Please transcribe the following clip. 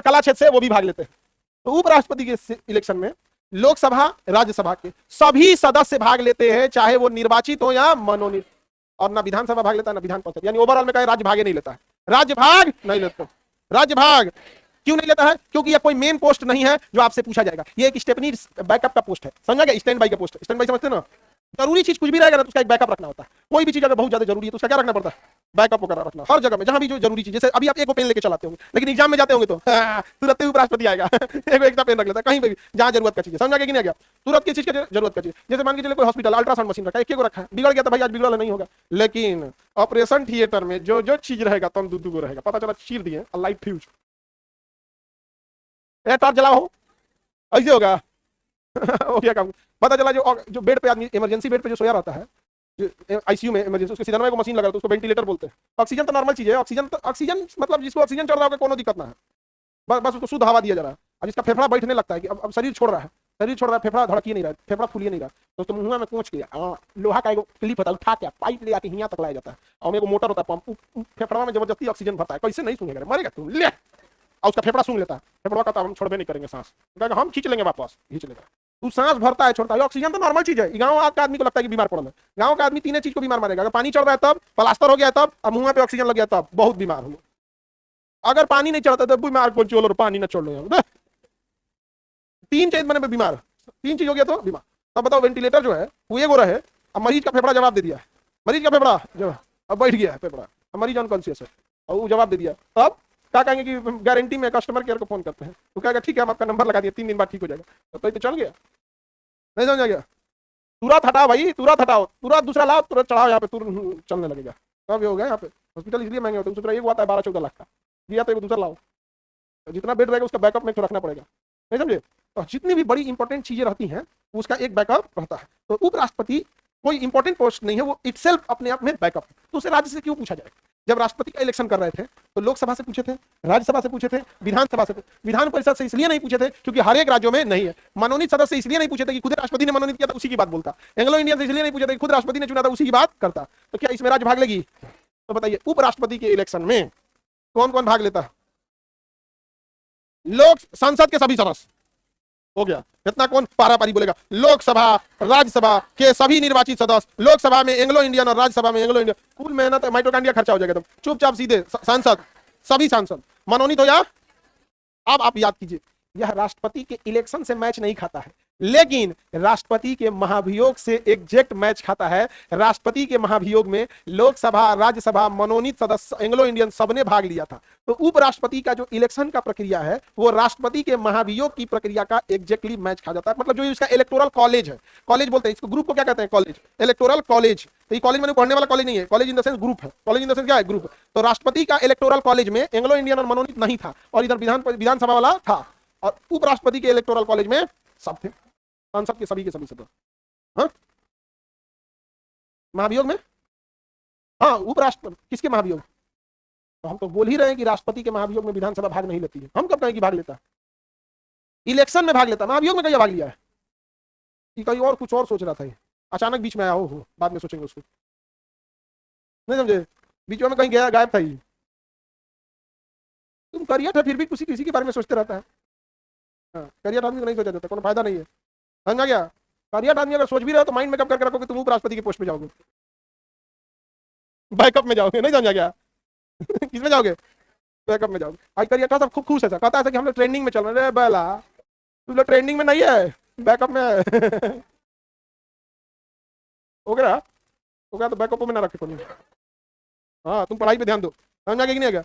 कला क्षेत्र से वो भी भाग लेते हैं। तो उपराष्ट्रपति के इलेक्शन में लोकसभा राज्यसभा के सभी सदस्य भाग लेते हैं, चाहे वो निर्वाचित हो या मनोनीत। और ना विधानसभा भाग लेता है ना विधान परिषद, यानी ओवरऑल में कहे राज्य भागे नहीं लेता है, राज्य भाग नहीं लेता। राज्य भाग क्यों नहीं लेता है? क्योंकि ये कोई मेन पोस्ट नहीं है जो आपसे पूछा जाएगा, ये एक स्टेपनी बैकअप का पोस्ट है, समझा गया? स्टैंड बाई का पोस्ट, स्टैंड बाई समझते ना? जरूरी चीज कुछ भी रहेगा ना तो उसका एक बैकअप रखना होता है। कोई भी चीज अगर बहुत ज्यादा जरूरी है तो उसका क्या रखना पड़ता है? बैकअप वगैरह रखना हर जगह में, जहां भी जो जरूरी चीज। जैसे अभी आप एक पेन लेके चलाते होंगे, लेकिन एग्जाम में जाते होंगे तो तुरंत ही उपराष्ट्रपति आएगा एक एक्स्ट्रा पेन रख लेता है कहीं पे भी जहां जरूरत का चीज है, समझा कि नहीं? आ गया? तुरंत की चीज का जरूरत का चीज। जैसे मान के चलिए कोई हॉस्पिटल अल्ट्रासाउंड मशीन रखा है, एक को रखा है, बिगड़ गया तो भाई आज बिगड़ा नहीं होगा, लेकिन ऑपरेशन थिएटर में जो जो चीज रहेगा तो हम दू को रहेगा। पता चला चीर दिए लाइट फ्यूज, टॉर्च जलाओ, ऐसे होगा हो गया काम। पता चला जो बेड पे आदमी इमरजेंसी बेड पे जो सोया रहता है, आईसीयू में इमरजेंसी, उसके सीधे में को मशीन लगा तो उसको वेंटिलेटर बोलते हैं। ऑक्सीजन तो नॉर्मल चीज है, ऑक्सीजन मतलब जिसको ऑक्सीजन चढ़ रहा है कोनो दिक्कत ना है, बस उसको शुद्ध हवा दिया जा रहा है। अब इसका फेफड़ा बैठने लगता है कि अब शरीर छोड़ रहा है, फेफड़ा धड़क ही नहीं रहा है, फेफड़ा फूलिए नहीं रहा, तो उसको मुंह में कोच किया, लोहा का एक क्लिप होता है, उठा के पाइप ले आके हियां तक लाया जाता है, और एक मोटर होता है पंप, फेफड़ा में जबरदस्ती ऑक्सीजन भरता है। कैसे नहीं सूंघेगा, मरेगा तुम, ले। और उसका फेफड़ा सूंघ लेता है, फेफड़ा कहता है हम छोड़बे नहीं करेंगे सांस, हम खींच लेंगे वापस, खींच लेगा। तू सांस भरता है छोड़ता है, ऑक्सीजन तो नॉर्मल चीज है। गांव का आदमी को लगता है कि बीमार पड़ रहा है, गांव का आदमी तीन चीज को बीमार मारेगा, अगर पानी चढ़ रहा है तब, प्लास्टर हो गया तब, और मुंह पे ऑक्सीजन लग गया तब, बहुत बीमार हो। अगर पानी नहीं चढ़ता तब बीमार कौन चोल, पानी ना छोड़ लो, तीन चीज बने बीमार, तीन चीज हो गया तो बीमार। तब बताओ वेंटिलेटर जो है वो ये रहे, अब मरीज का फेफड़ा जवाब दे दिया है, मरीज का फेफड़ा जो अब बैठ गया है फेफड़ा, मरीज अनकॉन्शियस है और वो जवाब दे दिया, तब क्या कहेंगे कि गारंटी में कस्टमर केयर को फोन करते हैं, तो कहेगा ठीक है हम आपका नंबर लगा दिए, 3 दिन बाद ठीक हो जाएगा। तो चल गया, नहीं समझ गया? तुरंत हटाओ भाई, तुरंत हटाओ, तुरंत दूसरा लाओ, तुरंत चढ़ाओ यहाँ पे, तुरंत चलने लगेगा। कब ये हो गया? यहाँ पे हॉस्पिटल इसलिए महंगे होते हैं, दूसरा एक आता है 12-14 लाख का, दिया तो दूसरा लाओ, जितना बेड रहेगा उसका बैकअप में तो रखना पड़ेगा, नहीं समझे? तो जितनी भी बड़ी इंपॉर्टेंट चीजें रहती हैं उसका एक बैकअप रहता है। तो उपराष्ट्रपति कोई इंपॉर्टेंट पोस्ट नहीं है, वो इटसेल्फ अपने आप में बैकअप है। तो उसे राज्य से क्यों पूछा जाए? जब राष्ट्रपति का इलेक्शन कर रहे थे तो लोकसभा से पूछे थे, राज्यसभा से पूछे थे, विधानसभा से, विधान परिषद से इसलिए नहीं पूछे थे क्योंकि हर एक राज्यों में नहीं है। मनोनीत सदस्य इसलिए नहीं पूछे थे कि खुद राष्ट्रपति ने मनोनीत किया था उसी की बात बोलता। एंग्लो इंडियन से इसलिए नहीं पूछे थे, खुद राष्ट्रपति ने चुना था उसी की बात करता। तो क्या इसमें राज्य भाग लेगी? तो बताइए, उपराष्ट्रपति के इलेक्शन में कौन कौन भाग लेता है? लोक संसद के सभी सदस्य, हो गया इतना, कौन पारा पारी बोलेगा? लोकसभा राज्यसभा के सभी निर्वाचित सदस्य, लोकसभा में एंग्लो इंडियन और राज्यसभा में एंग्लो इंडियन, कुल मेहनत माइटोकांड्रिया खर्चा हो जाएगा। तुम चुपचाप सीधे सांसद, सभी सांसद मनोनीत हो या। अब आप याद कीजिए, यह राष्ट्रपति के इलेक्शन से मैच नहीं खाता है, लेकिन राष्ट्रपति के महाभियोग से एग्जैक्ट मैच खाता है। राष्ट्रपति के महाभियोग में लोकसभा राज्यसभा मनोनीत सदस्य एंग्लो इंडियन सबने भाग लिया था। तो उपराष्ट्रपति का जो इलेक्शन का प्रक्रिया है वो राष्ट्रपति के महाभियोग की प्रक्रिया का एग्जैक्टली मैच खा जाता है। मतलब जो इसका इलेक्टोरल कॉलेज है, कॉलेज बोलते हैं इसको, ग्रुप को क्या कहते हैं? College, electoral college. तो ये कॉलेज में पढ़ने वाला कॉलेज नहीं है, college in the sense group है। कॉलेज इन द सेंस क्या है? ग्रुप। तो राष्ट्रपति का इलेक्टोरल कॉलेज में एंग्लो इंडियन और मनोनीत नहीं था, और इधर विधानसभा वाला था, और उपराष्ट्रपति के इलेक्टोरल कॉलेज में सब थे, संसद के सभी सदस्य। हाँ, महाभियोग में, हाँ, उपराष्ट्रपति किसके महाभियोग? तो हम तो बोल ही रहे हैं कि राष्ट्रपति के महाभियोग में विधानसभा भाग नहीं लेती है। हम कब कहें कि भाग लेता? इलेक्शन में भाग लेता, महाभियोग में कहीं भाग लिया है? कि कहीं और कुछ और सोच रहा था, अचानक बीच में आया हो, बाद में सोचेंगे उसको, नहीं समझे? बीच में कहीं गया, गायब था ही। तुम करियर था फिर भी किसी के बारे में सोचते रहता है। हाँ, करियर आदमी को नहीं सोचा जाता, कोई फायदा नहीं है, समझा गया? करियर आदमी अगर सोच भी रहे हो तो माइंड में कब करके रखोगे तुम उपराष्ट्रपति की पोस्ट में जाओगे, बैकअप में जाओगे, नहीं समझा गया? किसमें जाओगे? बैकअप में जाओगे। आज करियर था सब खूब खुश है, कहता है कि हम लोग ट्रेंडिंग में चल रहे हैं। बेला तुम लोग ट्रेंडिंग में नहीं है, बैकअप में है। हो गया तो बैकअप में ना रखे कोई। हाँ, तुम पढ़ाई पे ध्यान दो, समझा कि नहीं?